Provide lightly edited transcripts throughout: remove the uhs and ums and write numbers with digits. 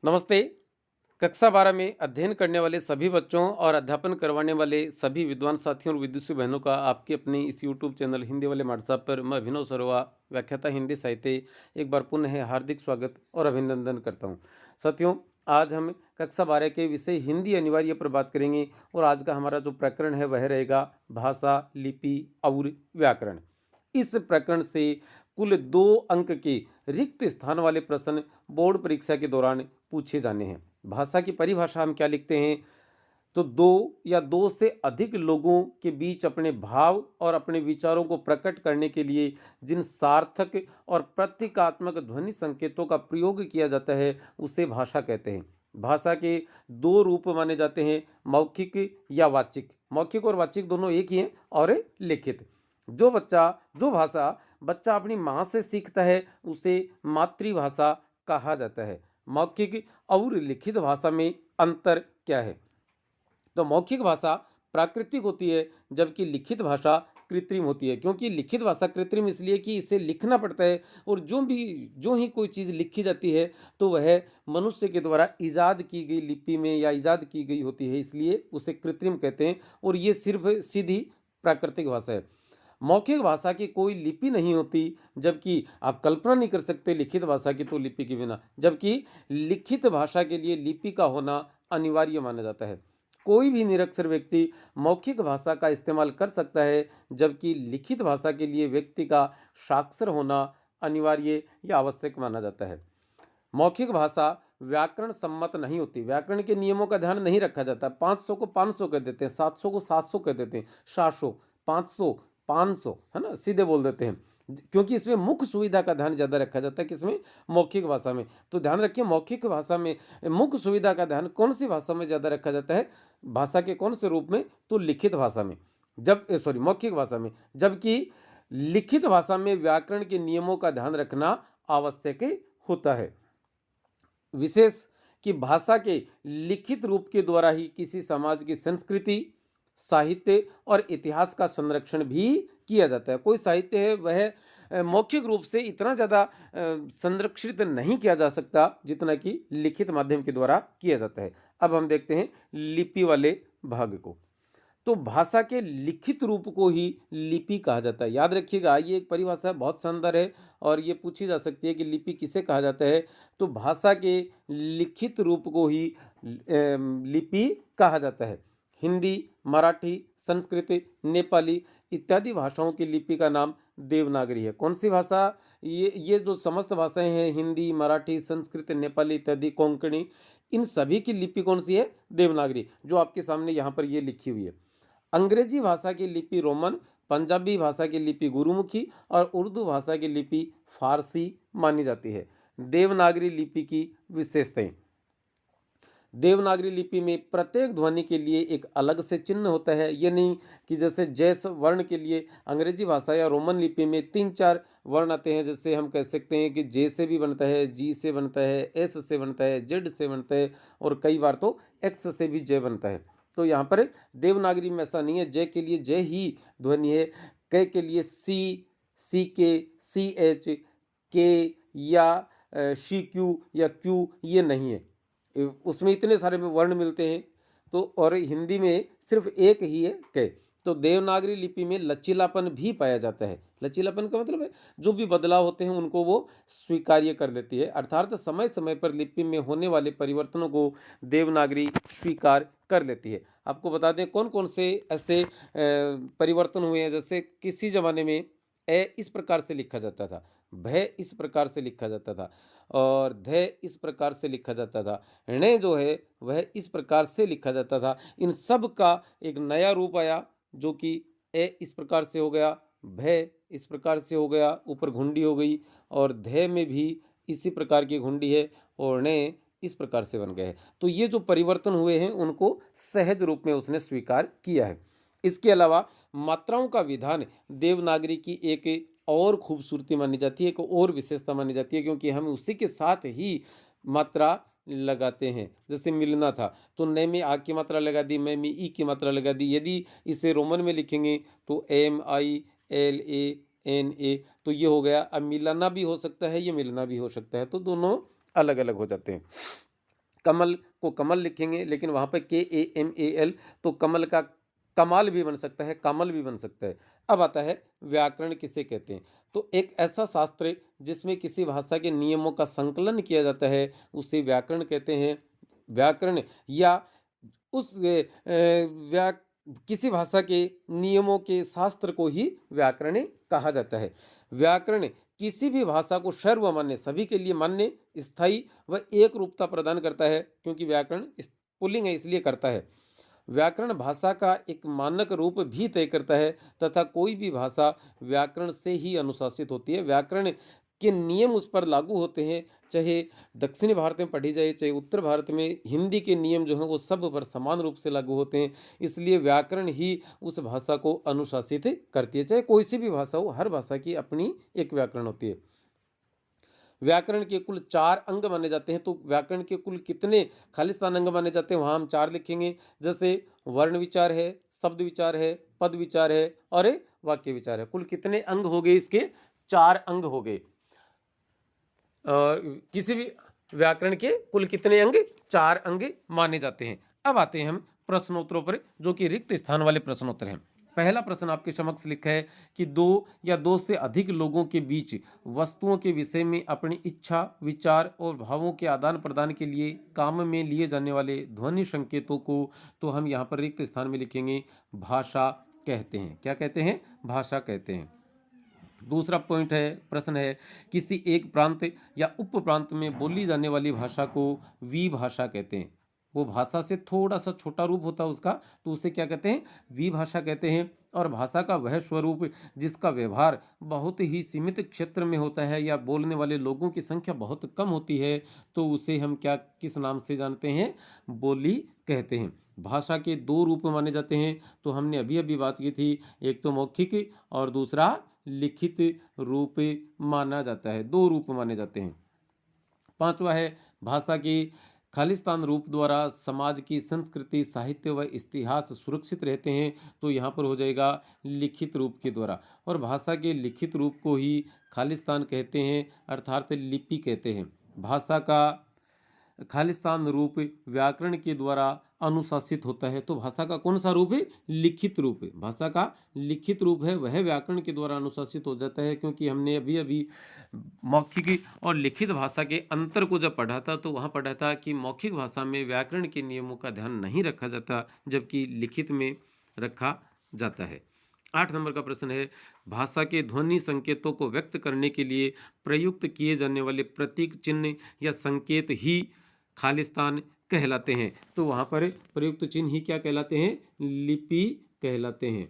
नमस्ते। कक्षा 12 में अध्ययन करने वाले सभी बच्चों और अध्यापन करवाने वाले सभी विद्वान साथियों और विदुषी बहनों का आपके अपने इस यूट्यूब चैनल हिंदी वाले व्हाट्सएप पर मैं अभिनव सरवा, व्याख्याता हिंदी साहित्य, एक बार पुनः हार्दिक स्वागत और अभिनंदन करता हूँ। साथियों, आज हम कक्षा 12 के विषय हिंदी अनिवार्य पर बात करेंगे और आज का हमारा जो प्रकरण है वह रहेगा भाषा, लिपि और व्याकरण। इस प्रकरण से कुल 2 अंक के रिक्त स्थान वाले प्रश्न बोर्ड परीक्षा के दौरान पूछे जाने हैं। भाषा की परिभाषा हम क्या लिखते हैं? तो 2 या 2 से अधिक लोगों के बीच अपने भाव और अपने विचारों को प्रकट करने के लिए जिन सार्थक और प्रतीकात्मक ध्वनि संकेतों का प्रयोग किया जाता है, उसे भाषा कहते हैं। भाषा के 2 रूप माने जाते हैं, मौखिक या वाचिक। मौखिक और वाचिक दोनों एक ही हैं और लिखित। जो भाषा बच्चा अपनी माँ से सीखता है, उसे मातृभाषा कहा जाता है। मौखिक और लिखित भाषा में अंतर क्या है? तो मौखिक भाषा प्राकृतिक होती है, जबकि लिखित भाषा कृत्रिम होती है। क्योंकि लिखित भाषा कृत्रिम इसलिए कि इसे लिखना पड़ता है और जो ही कोई चीज़ लिखी जाती है, तो वह मनुष्य के द्वारा ईजाद की गई लिपि में या ईजाद की गई होती है, इसलिए उसे कृत्रिम कहते हैं और ये सिर्फ सीधी प्राकृतिक भाषा है। मौखिक भाषा की कोई लिपि नहीं होती, जबकि आप कल्पना नहीं कर सकते लिखित भाषा की तो लिपि के बिना, जबकि लिखित भाषा के लिए लिपि का होना अनिवार्य माना जाता है। कोई भी निरक्षर व्यक्ति मौखिक भाषा का इस्तेमाल कर सकता है, जबकि लिखित भाषा के लिए व्यक्ति का साक्षर होना अनिवार्य या आवश्यक माना जाता है। मौखिक भाषा व्याकरण सम्मत नहीं होती, व्याकरण के नियमों का ध्यान नहीं रखा जाता। 500 को 500 कह देते हैं, 700 को 700 कह देते हैं, 700, 500, 500, है ना, सीधे बोल देते हैं। क्योंकि इसमें मुख्य सुविधा का ध्यान ज़्यादा रखा जाता है, किसमें? मौखिक भाषा में। तो ध्यान रखिए, मौखिक भाषा में मुख्य सुविधा का ध्यान कौन सी भाषा में ज़्यादा रखा जाता है? भाषा के कौन से रूप में? तो लिखित भाषा में। मौखिक भाषा में। जबकि लिखित भाषा में व्याकरण के नियमों का ध्यान रखना आवश्यक होता है। विशेष कि भाषा के लिखित रूप के द्वारा ही किसी समाज की संस्कृति, साहित्य और इतिहास का संरक्षण भी किया जाता है। कोई साहित्य है वह मौखिक रूप से इतना ज़्यादा संरक्षित नहीं किया जा सकता जितना कि लिखित माध्यम के द्वारा किया जाता है। अब हम देखते हैं लिपि वाले भाग को। तो भाषा के लिखित रूप को ही लिपि कहा जाता है। याद रखिएगा, ये एक परिभाषा बहुत शानदार है और ये पूछी जा सकती है कि लिपि किसे कहा जाता है? तो भाषा के लिखित रूप को ही लिपि कहा जाता है। हिंदी, मराठी, संस्कृत, नेपाली इत्यादि भाषाओं की लिपि का नाम देवनागरी है। कौन सी भाषा? ये जो समस्त भाषाएं हैं, हिंदी, मराठी, संस्कृत, नेपाली इत्यादि, कोंकणी, इन सभी की लिपि कौन सी है? देवनागरी, जो आपके सामने यहाँ पर ये लिखी हुई है। अंग्रेजी भाषा की लिपि रोमन, पंजाबी भाषा की लिपि गुरुमुखी और उर्दू भाषा की लिपि फारसी मानी जाती है। देवनागरी लिपि की विशेषताएं। देवनागरी लिपि में प्रत्येक ध्वनि के लिए एक अलग से चिन्ह होता है। ये नहीं कि जैसे जैस वर्ण के लिए अंग्रेजी भाषा या रोमन लिपि में 3-4 वर्ण आते हैं। जैसे हम कह सकते हैं कि जे से भी बनता है, जी से बनता है, एस से बनता है, जेड से बनता है और कई बार तो एक्स से भी जय बनता है। तो यहाँ पर देवनागरी में ऐसा नहीं है। जय के लिए जय ही ध्वनि है, कै के लिए सी, सी के, सी एच, के या सी क्यू या क्यू, ये नहीं है। उसमें इतने सारे में वर्ण मिलते हैं। तो और हिंदी में सिर्फ एक ही है कै। तो देवनागरी लिपि में लचीलापन भी पाया जाता है। लचीलापन का मतलब है जो भी बदलाव होते हैं उनको वो स्वीकार्य कर लेती है, अर्थात समय समय पर लिपि में होने वाले परिवर्तनों को देवनागरी स्वीकार कर लेती है। आपको बता दें कौन कौन से ऐसे परिवर्तन हुए हैं। जैसे किसी जमाने में ए इस प्रकार से लिखा जाता था, भय इस प्रकार से लिखा जाता था और धय इस प्रकार से लिखा जाता था। ऋण जो है वह इस प्रकार से लिखा जाता था। इन सब का एक नया रूप आया, जो कि ए इस प्रकार से हो गया, भय इस प्रकार से हो गया, ऊपर घुंडी हो गई और धय में भी इसी प्रकार की घुंडी है और णे इस प्रकार से बन गए हैं। तो ये जो परिवर्तन हुए हैं उनको सहज रूप में उसने स्वीकार किया है। इसके अलावा मात्राओं का विधान देवनागरी की एक और खूबसूरती मानी जाती है, एक और विशेषता मानी जाती है, क्योंकि हम उसी के साथ ही मात्रा लगाते हैं। जैसे मिलना था तो न में आ की मात्रा लगा दी, मैं में ई की मात्रा लगा दी। यदि इसे रोमन में लिखेंगे तो M I L A N A, तो ये हो गया। अब मिलाना भी हो सकता है, ये मिलना भी हो सकता है, तो दोनों अलग अलग हो जाते हैं। कमल को कमल लिखेंगे, लेकिन वहाँ पे KAMAL, तो कमल का कमाल भी बन सकता है, कामल भी बन सकता है। अब आता है व्याकरण किसे कहते हैं? तो एक ऐसा शास्त्र जिसमें किसी भाषा के नियमों का संकलन किया जाता है, उसे व्याकरण कहते हैं। व्याकरण या उस व्या किसी भाषा के नियमों के शास्त्र को ही व्याकरण कहा जाता है। व्याकरण किसी भी भाषा को सर्वमान्य, सभी के लिए मान्य, स्थायी व एक रूपता प्रदान करता है, क्योंकि व्याकरण पुल्लिंग है इसलिए करता है। व्याकरण भाषा का एक मानक रूप भी तय करता है तथा कोई भी भाषा व्याकरण से ही अनुशासित होती है। व्याकरण के नियम उस पर लागू होते हैं, चाहे दक्षिणी भारत में पढ़ी जाए, चाहे उत्तर भारत में। हिंदी के नियम जो हैं वो सब पर समान रूप से लागू होते हैं, इसलिए व्याकरण ही उस भाषा को अनुशासित करती है। चाहे कोई सी भी भाषा हो, हर भाषा की अपनी एक व्याकरण होती है। व्याकरण के कुल 4 अंग माने जाते हैं, तो व्याकरण के कुल कितने खालिस्तान अंग माने जाते हैं, वहाँ हम 4 लिखेंगे। जैसे वर्ण विचार है, शब्द विचार है, पद विचार है और वाक्य विचार है। कुल कितने अंग हो गए इसके? 4 अंग हो गए। और किसी भी व्याकरण के कुल कितने अंग? 4 अंग माने जाते हैं। अब आते हैं हम प्रश्नोत्तरों पर, जो कि रिक्त स्थान वाले प्रश्नोत्तर हैं। पहला प्रश्न आपके समक्ष लिखा है कि दो या दो से अधिक लोगों के बीच वस्तुओं के विषय में अपनी इच्छा, विचार और भावों के आदान प्रदान के लिए काम में लिए जाने वाले ध्वनि संकेतों को तो हम यहाँ पर रिक्त स्थान में लिखेंगे भाषा कहते हैं। क्या कहते हैं? भाषा कहते हैं। दूसरा पॉइंट है, प्रश्न है, किसी एक प्रांत या उप प्रांत में बोली जाने वाली भाषा को विभाषा कहते हैं। वो भाषा से थोड़ा सा छोटा रूप होता है उसका, तो उसे क्या कहते हैं? विभाषा कहते हैं। और भाषा का वह स्वरूप जिसका व्यवहार बहुत ही सीमित क्षेत्र में होता है या बोलने वाले लोगों की संख्या बहुत कम होती है, तो उसे हम क्या किस नाम से जानते हैं? बोली कहते हैं। भाषा के 2 रूप माने जाते हैं, तो हमने अभी अभी बात की थी, एक तो मौखिक और दूसरा लिखित रूप माना जाता है। 2 रूप माने जाते हैं। पांचवा है, भाषा के खालिस्तान रूप द्वारा समाज की संस्कृति, साहित्य व इतिहास सुरक्षित रहते हैं, तो यहाँ पर हो जाएगा लिखित रूप के द्वारा। और भाषा के लिखित रूप को ही खालिस्तान कहते हैं, अर्थात लिपि कहते हैं। भाषा का खालिस्तान रूप व्याकरण के द्वारा अनुशासित होता है, तो भाषा का कौन सा रूप है? लिखित रूप है। भाषा का लिखित रूप है वह व्याकरण के द्वारा अनुशासित हो जाता है, क्योंकि हमने अभी अभी मौखिक और लिखित भाषा के अंतर को जब पढ़ा था, तो वहाँ पढ़ा था कि मौखिक भाषा में व्याकरण के नियमों का ध्यान नहीं रखा जाता, जबकि लिखित में रखा जाता है। 8 नंबर का प्रश्न है, भाषा के ध्वनि संकेतों को व्यक्त करने के लिए प्रयुक्त किए जाने वाले प्रतीक, चिन्ह या संकेत ही खालिस्तान कहलाते हैं, तो वहाँ पर प्रयुक्त चिन्ह ही क्या कहलाते हैं? लिपि कहलाते हैं।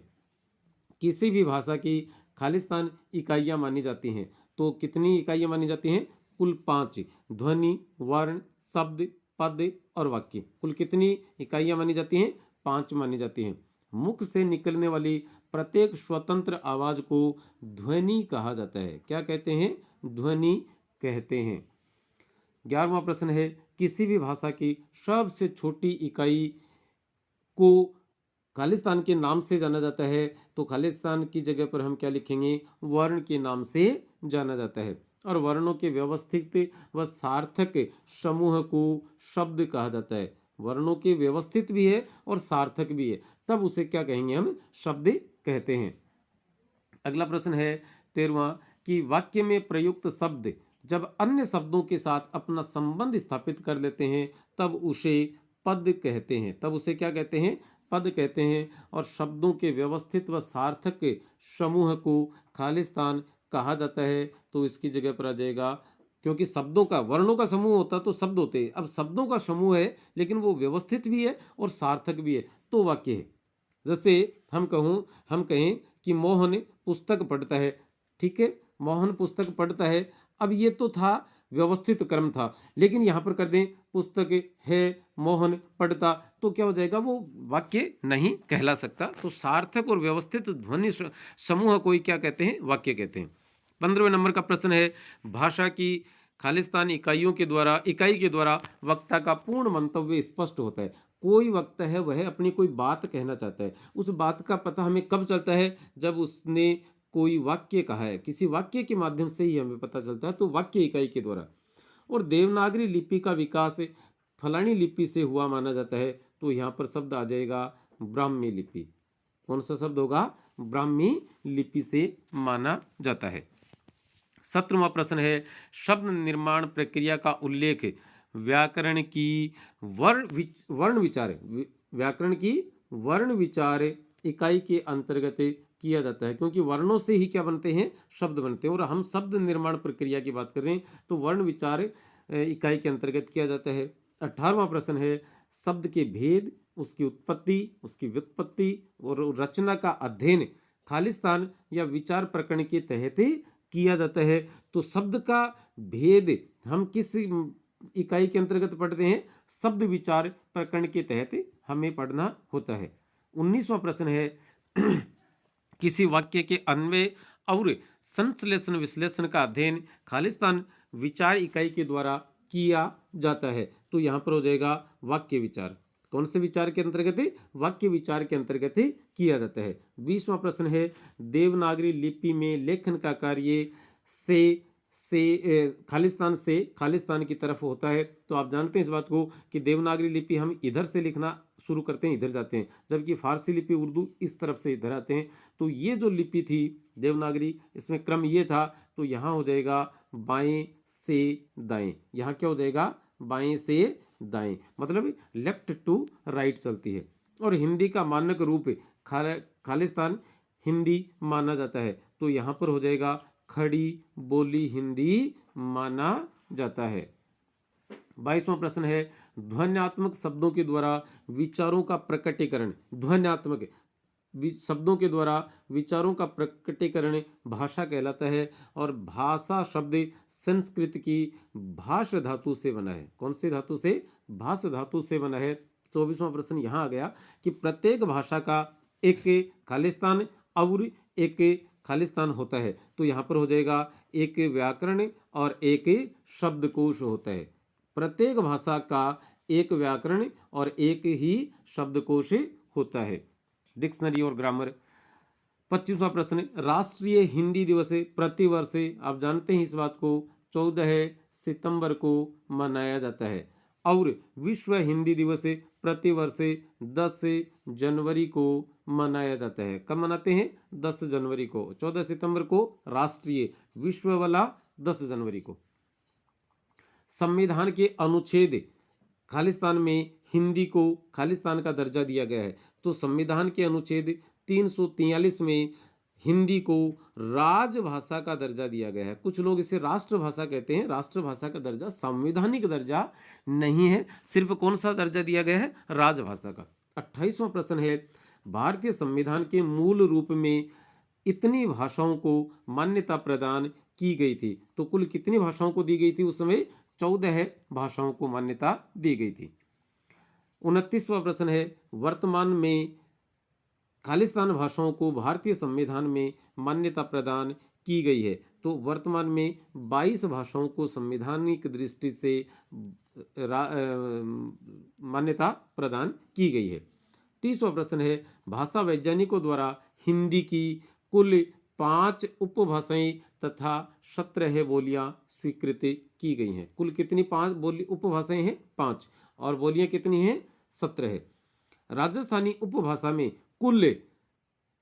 किसी भी भाषा की खालिस्तान इकाइयाँ मानी जाती हैं, तो कितनी इकाइयाँ मानी जाती हैं? कुल 5। ध्वनि, वर्ण, शब्द, पद और वाक्य, कुल कितनी इकाइयाँ मानी जाती हैं? 5 मानी जाती हैं। मुख से निकलने वाली प्रत्येक स्वतंत्र आवाज को ध्वनि कहा जाता है। क्या कहते हैं? ध्वनि कहते हैं। 11वां प्रश्न है, किसी भी भाषा की सबसे छोटी इकाई को खालिस्तान के नाम से जाना जाता है, तो खालिस्तान की जगह पर हम क्या लिखेंगे? वर्ण के नाम से जाना जाता है। और वर्णों के व्यवस्थित व सार्थक समूह को शब्द कहा जाता है। वर्णों के व्यवस्थित भी है और सार्थक भी है, तब उसे क्या कहेंगे? हम शब्द कहते हैं। अगला प्रश्न है 13वां, कि वाक्य में प्रयुक्त शब्द जब अन्य शब्दों के साथ अपना संबंध स्थापित कर लेते हैं, तब उसे पद कहते हैं। तब उसे क्या कहते हैं? पद कहते हैं। और शब्दों के व्यवस्थित व सार्थक समूह को खालिस्तान कहा जाता है, तो इसकी जगह पर आ जाएगा, क्योंकि शब्दों का, वर्णों का समूह होता तो शब्द होते हैं, अब शब्दों का समूह है लेकिन वो व्यवस्थित भी है और सार्थक भी है, तो वाक्य है। जैसे हम कहें कि मोहन पुस्तक पढ़ता है, ठीक है, मोहन पुस्तक पढ़ता है। अब ये तो था, व्यवस्थित क्रम था, लेकिन यहाँ पर कर दें पुस्तक है, मोहन पढ़ता, तो क्या हो जाएगा? वो वाक्य नहीं कहला सकता। तो सार्थक और व्यवस्थित ध्वनि समूह को ही क्या कहते हैं? वाक्य कहते हैं। 15वें नंबर का प्रश्न है, भाषा की खालिस्तानी इकाई के द्वारा वक्ता का पूर्ण मंतव्य स्पष्ट होता है। कोई वक्ता है वह अपनी कोई बात कहना चाहता है, उस बात का पता हमें कब चलता है? जब उसने कोई वाक्य कहा है, किसी वाक्य के माध्यम से ही हमें पता चलता है, तो वाक्य इकाई के द्वारा। और देवनागरी लिपि का विकास फलानी लिपि से हुआ माना जाता है, तो यहाँ पर शब्द आ जाएगा ब्राह्मी लिपि। कौन सा शब्द होगा? ब्राह्मी लिपि से माना जाता है। 17वां प्रश्न है, शब्द निर्माण प्रक्रिया का उल्लेख व्याकरण की वर्ण विचार व्याकरण की वर्ण विचार इकाई के अंतर्गत किया जाता है, क्योंकि वर्णों से ही क्या बनते हैं? शब्द बनते हैं। और हम शब्द निर्माण प्रक्रिया की बात कर रहे हैं, तो वर्ण विचार इकाई के अंतर्गत किया जाता है। 18वां प्रश्न है, शब्द के भेद, उसकी उत्पत्ति, उसकी व्युत्पत्ति और रचना का अध्ययन खालिस्तान या विचार प्रकरण के तहत किया जाता है। तो शब्द का भेद हम किस इकाई के अंतर्गत पढ़ते हैं? शब्द विचार प्रकरण के तहत हमें पढ़ना होता है। 19वां प्रश्न है, किसी वाक्य के अन्वय और संश्लेषण विश्लेषण का अध्ययन खालिस्तान विचार इकाई के द्वारा किया जाता है। तो यहाँ पर हो जाएगा वाक्य विचार। कौन से विचार के अंतर्गत? वाक्य विचार के अंतर्गत किया जाता है। 20वां प्रश्न है, देवनागरी लिपि में लेखन का कार्य खालिस्तान की तरफ होता है। तो आप जानते हैं इस बात को कि देवनागरी लिपि हम इधर से लिखना शुरू करते हैं, इधर जाते हैं, जबकि फारसी लिपि उर्दू इस तरफ से इधर आते हैं। तो ये जो लिपि थी देवनागरी, इसमें क्रम ये था, तो यहाँ हो जाएगा बाएं से दाएं। यहाँ क्या हो जाएगा? बाएं से दाएं, मतलब लेफ्ट टू राइट चलती है। और हिंदी का मानक रूप खालिस्तान हिंदी माना जाता है। तो यहाँ पर हो जाएगा खड़ी बोली हिंदी माना जाता है। 22वां प्रश्न है, ध्वन्यात्मक शब्दों के द्वारा विचारों का प्रकटीकरण। ध्वन्यात्मक शब्दों के द्वारा विचारों का प्रकटीकरण भाषा कहलाता है। और भाषा शब्द संस्कृत की भाष धातु से बना है। कौन सी धातु से? भाष धातु से बना है। 24वां प्रश्न यहाँ आ गया कि प्रत्येक भाषा का एक खालिस्तान और एक खालिस्तान होता है। तो यहाँ पर हो जाएगा एक व्याकरण और एक शब्दकोश होता है। प्रत्येक भाषा का एक व्याकरण और एक ही शब्दकोश होता है। डिक्शनरी और ग्रामर। 25वां प्रश्न, राष्ट्रीय हिंदी दिवस प्रतिवर्ष, आप जानते हैं इस बात को, 14 सितंबर को मनाया जाता है। और विश्व हिंदी दिवस प्रतिवर्ष 10 जनवरी को मनाया जाता है। कब मनाते हैं? 10 जनवरी को। 14 सितंबर को राष्ट्रीय, विश्व वाला 10 जनवरी को। संविधान के अनुच्छेद खालिस्तान में हिंदी को खालिस्तान का दर्जा दिया गया है। तो संविधान के अनुच्छेद 343 में हिंदी को राजभाषा का दर्जा दिया गया है। कुछ लोग इसे राष्ट्रभाषा कहते हैं। राष्ट्रभाषा का दर्जा संवैधानिक दर्जा नहीं है, सिर्फ कौन सा दर्जा दिया गया है? राजभाषा का। 28वां प्रश्न है, भारतीय संविधान के मूल रूप में इतनी भाषाओं को मान्यता प्रदान की गई थी। तो कुल कितनी भाषाओं को दी गई थी उस समय? 14 भाषाओं को मान्यता दी गई थी। 29वां प्रश्न है, वर्तमान में खालिस्तान भाषाओं को भारतीय संविधान में मान्यता प्रदान की गई है। तो वर्तमान में 22 भाषाओं को संवैधानिक दृष्टि से मान्यता प्रदान की गई है। 30वां प्रश्न है, भाषा वैज्ञानिकों द्वारा हिंदी की कुल 5 उपभाषाएं तथा 17 बोलियां स्वीकृत की गई हैं। कुल कितनी 5 उपभाषाएं हैं? 5। और बोलियां कितनी हैं? 17। राजस्थानी उपभाषा में कुल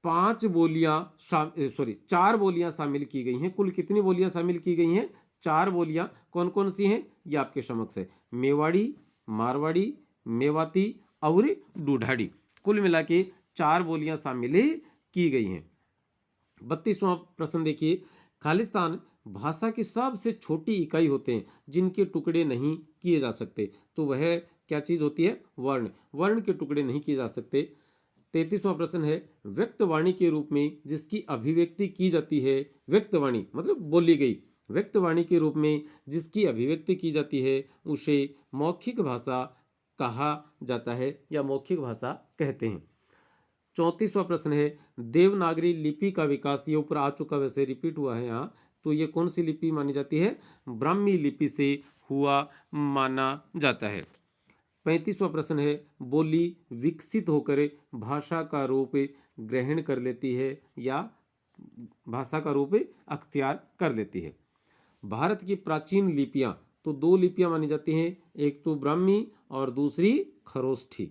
4 बोलियां शामिल की गई हैं। कुल कितनी बोलियां शामिल की गई हैं? 4 बोलियां। कौन कौन सी हैं? ये आपके समक्ष है। मेवाड़ी, मारवाड़ी, मेवाती और ढूढ़ाड़ी। कुल मिला के 4 बोलियां शामिल की गई हैं। 32वां प्रश्न देखिए, खालिस्तान भाषा की सबसे छोटी इकाई होते हैं जिनके टुकड़े नहीं किए जा सकते। तो वह क्या चीज होती है? वर्ण। वर्ण के टुकड़े नहीं किए जा सकते। 33वां प्रश्न है, व्यक्तवाणी के रूप में जिसकी अभिव्यक्ति की जाती है, व्यक्तवाणी मतलब बोली गई, व्यक्तवाणी के रूप में जिसकी अभिव्यक्ति की जाती है उसे मौखिक भाषा कहा जाता है या मौखिक भाषा कहते हैं। 34वां प्रश्न है, देवनागरी लिपि का विकास, ये ऊपर आ चुका, वैसे रिपीट हुआ है यहाँ, तो ये कौन सी लिपि मानी जाती है? ब्राह्मी लिपि से हुआ माना जाता है। 35वां प्रश्न है, बोली विकसित होकर भाषा का रूप ग्रहण कर लेती है या भाषा का रूप अख्तियार कर लेती है। भारत की प्राचीन लिपियां, तो दो लिपियां मानी जाती हैं, एक तो ब्राह्मी और दूसरी खरोष्ठी।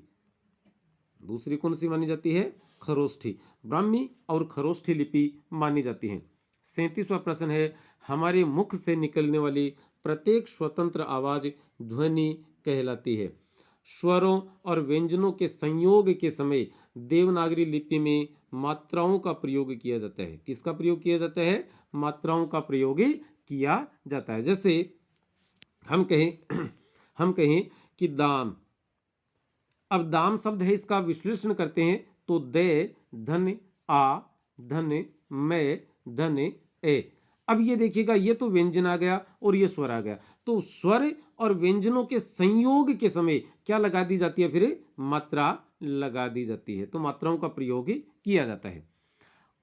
दूसरी कौन सी मानी जाती है? खरोष्ठी। ब्राह्मी और खरोष्ठी लिपि मानी जाती है। 37वां प्रश्न है, हमारे मुख से निकलने वाली प्रत्येक स्वतंत्र आवाज ध्वनि कहलाती है। स्वरों और व्यंजनों के संयोग के समय देवनागरी लिपि में मात्राओं का प्रयोग किया जाता है। किसका प्रयोग किया जाता है? मात्राओं का प्रयोग किया जाता है। जैसे हम कहें हम कहें कि दाम। अब दाम शब्द है, इसका विश्लेषण करते हैं तो दे, धन, आ, धन, मैं, धन, ए। अब ये देखिएगा, ये तो व्यंजन आ गया और ये स्वर आ गया, तो स्वर और व्यंजनों के संयोग के समय क्या लगा दी जाती है? फिर मात्रा लगा दी जाती है, तो मात्राओं का प्रयोग किया जाता है।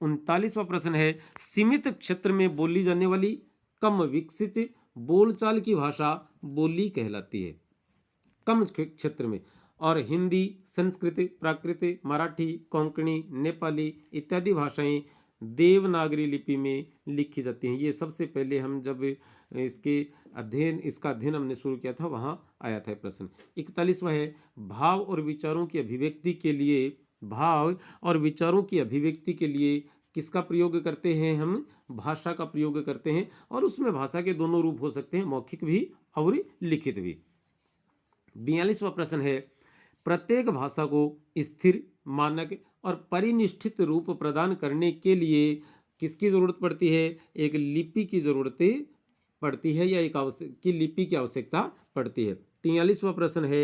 39वां प्रश्न है, सीमित क्षेत्र में बोली जाने वाली कम विकसित बोलचाल की भाषा बोली कहलाती है। कम क्षेत्र में, और हिंदी, संस्कृत, प्राकृत, मराठी, कोंकणी, नेपाली इत्यादि भाषाएं देवनागरी लिपि में लिखी जाती हैं। ये सबसे पहले हम जब इसका अध्ययन हमने शुरू किया था, वहाँ आया था प्रश्न। 41वां है, भाव और विचारों की अभिव्यक्ति के लिए किसका प्रयोग करते हैं? हम भाषा का प्रयोग करते हैं, और उसमें भाषा के दोनों रूप हो सकते हैं, मौखिक भी और लिखित भी। 42वां प्रश्न है, प्रत्येक भाषा को स्थिर, मानक और परिनिष्ठित रूप प्रदान करने के लिए किसकी जरूरत पड़ती है? एक लिपि की जरूरत पड़ती है, या एक लिपि की आवश्यकता पड़ती है। 43वां प्रश्न है,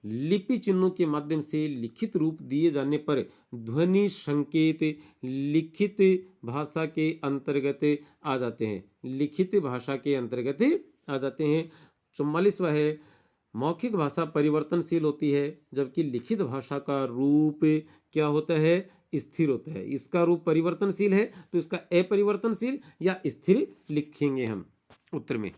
लिपि चिन्हों के माध्यम से लिखित रूप दिए जाने पर ध्वनि संकेत लिखित भाषा के अंतर्गत आ जाते हैं। लिखित भाषा के अंतर्गत आ जाते हैं। 44वां है, मौखिक भाषा परिवर्तनशील होती है, जबकि लिखित भाषा का रूप क्या होता है? स्थिर होता है। इसका रूप परिवर्तनशील है, तो इसका अपरिवर्तनशील या स्थिर लिखेंगे हम उत्तर में।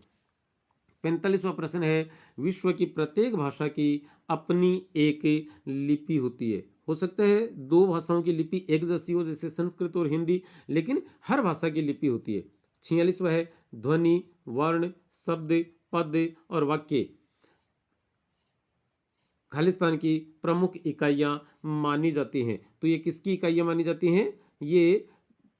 45वां प्रश्न है, विश्व की प्रत्येक भाषा की अपनी एक लिपि होती है। हो सकता है दो भाषाओं की लिपि एक जैसी हो, जैसे संस्कृत और हिंदी, लेकिन हर भाषा की लिपि होती है। 46वां है, ध्वनि, वर्ण, शब्द, पद और वाक्य खालिस्तान की प्रमुख इकाइयां मानी जाती हैं। तो ये किसकी इकाइयां मानी जाती हैं? ये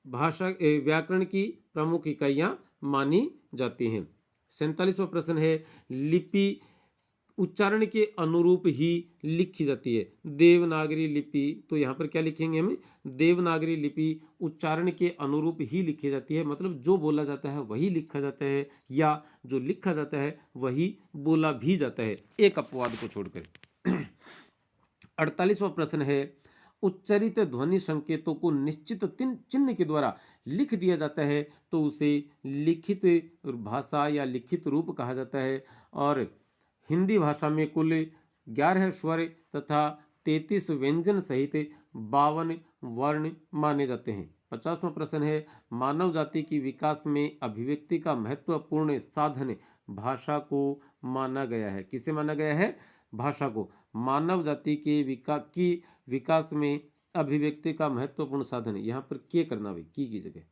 व्याकरण की प्रमुख इकाइयां मानी जाती हैं। 47वां प्रश्न है, लिपि उच्चारण के अनुरूप ही लिखी जाती है। देवनागरी लिपि, तो यहाँ पर क्या लिखेंगे हम? देवनागरी लिपि उच्चारण के अनुरूप ही लिखी जाती है, मतलब जो बोला जाता है वही लिखा जाता है, या जो लिखा जाता है वही बोला भी जाता है, एक अपवाद को छोड़कर। 48वां प्रश्न है, उच्चारित ध्वनि संकेतों को निश्चित चिन्ह के द्वारा लिख दिया जाता है, तो उसे लिखित भाषा या लिखित रूप कहा जाता है। और हिंदी भाषा में कुल 11 स्वर तथा 33 व्यंजन सहित 52 वर्ण माने जाते हैं। 50वां प्रश्न है, मानव जाति की विकास में अभिव्यक्ति का महत्वपूर्ण साधन भाषा को माना गया है। किसे माना गया है? भाषा को। मानव जाति के विकास में अभिव्यक्ति का महत्वपूर्ण साधन, यहाँ पर के करना भाई, की जगह,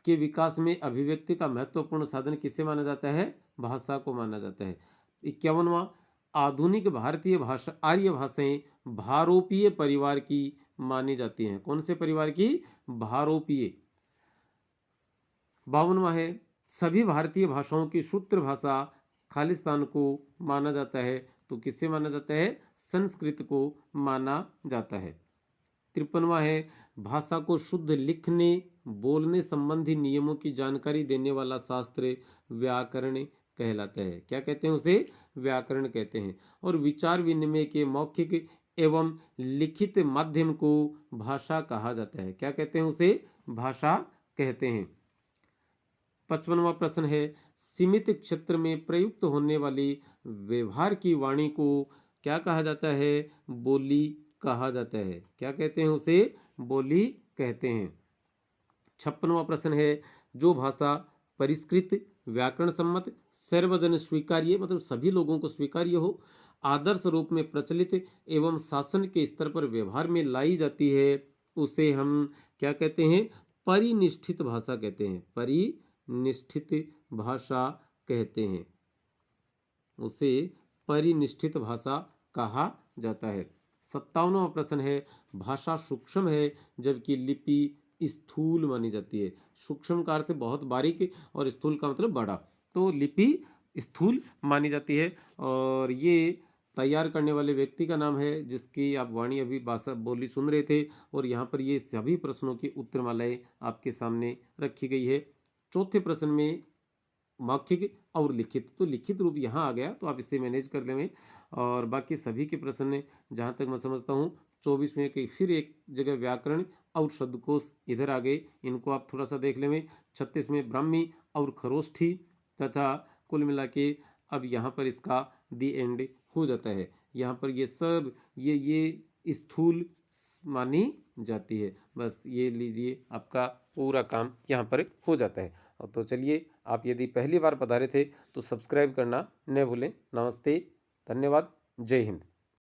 के विकास में अभिव्यक्ति का महत्वपूर्ण साधन किसे माना जाता है? भाषा को माना जाता है। 51वां, आधुनिक भारतीय भाषा आर्य भाषाएं भारोपीय परिवार की मानी जाती हैं। कौन से परिवार की? भारोपीय। 52वां है, सभी भारतीय भाषाओं की सूत्र भाषा खालिस्तान को माना जाता है, तो किससे माना जाता है? संस्कृत को माना जाता है। 53वां है, भाषा को शुद्ध लिखने बोलने संबंधी नियमों की जानकारी देने वाला शास्त्र व्याकरण कहलाता है। क्या कहते हैं उसे? व्याकरण कहते हैं। और विचार विनिमय के मौखिक एवं लिखित माध्यम को भाषा कहा जाता है। क्या कहते हैं उसे? भाषा कहते हैं। 55वां प्रश्न है, सीमित क्षेत्र में प्रयुक्त होने वाली व्यवहार की वाणी को क्या कहा जाता है? बोली कहा जाता है। क्या कहते हैं उसे? बोली कहते हैं। 56वां प्रश्न है, जो भाषा परिष्कृत, व्याकरण सम्मत, सर्वजन स्वीकार्य, मतलब सभी लोगों को स्वीकार्य हो, आदर्श रूप में प्रचलित एवं शासन के स्तर पर व्यवहार में लाई जाती है, उसे हम क्या कहते हैं? परिनिष्ठित भाषा कहते हैं। परिनिष्ठित भाषा कहते हैं। उसे परिनिष्ठित भाषा कहा जाता है। 57वां प्रश्न है, भाषा सूक्ष्म है जबकि लिपि स्थूल मानी जाती है। सूक्ष्म का अर्थ है बहुत बारीक और स्थूल का मतलब बड़ा, तो लिपि स्थूल मानी जाती है। और ये तैयार करने वाले व्यक्ति का नाम है जिसकी आप वाणी अभी भाषा बोली सुन रहे थे। और यहाँ पर ये सभी प्रश्नों की उत्तरमालाएं आपके सामने रखी गई है। चौथे प्रश्न में मौखिक और लिखित, तो लिखित रूप यहाँ आ गया तो आप इसे मैनेज कर लेंगे। और बाकी सभी के प्रश्न जहाँ तक मैं समझता हूँ 24 में कि फिर एक जगह व्याकरण और शब्दकोश इधर आ गए, इनको आप थोड़ा सा देख लेंगे। 36 में ब्राह्मी और खरोष्ठी तथा कुल मिला के अब यहाँ पर इसका दी एंड हो जाता है। यहाँ पर ये सब ये स्थूल मानी जाती है। बस ये लीजिए, आपका पूरा काम यहाँ पर हो जाता है। तो चलिए, आप यदि पहली बार पधारे थे तो सब्सक्राइब करना न भूलें। नमस्ते, धन्यवाद, जय हिंद।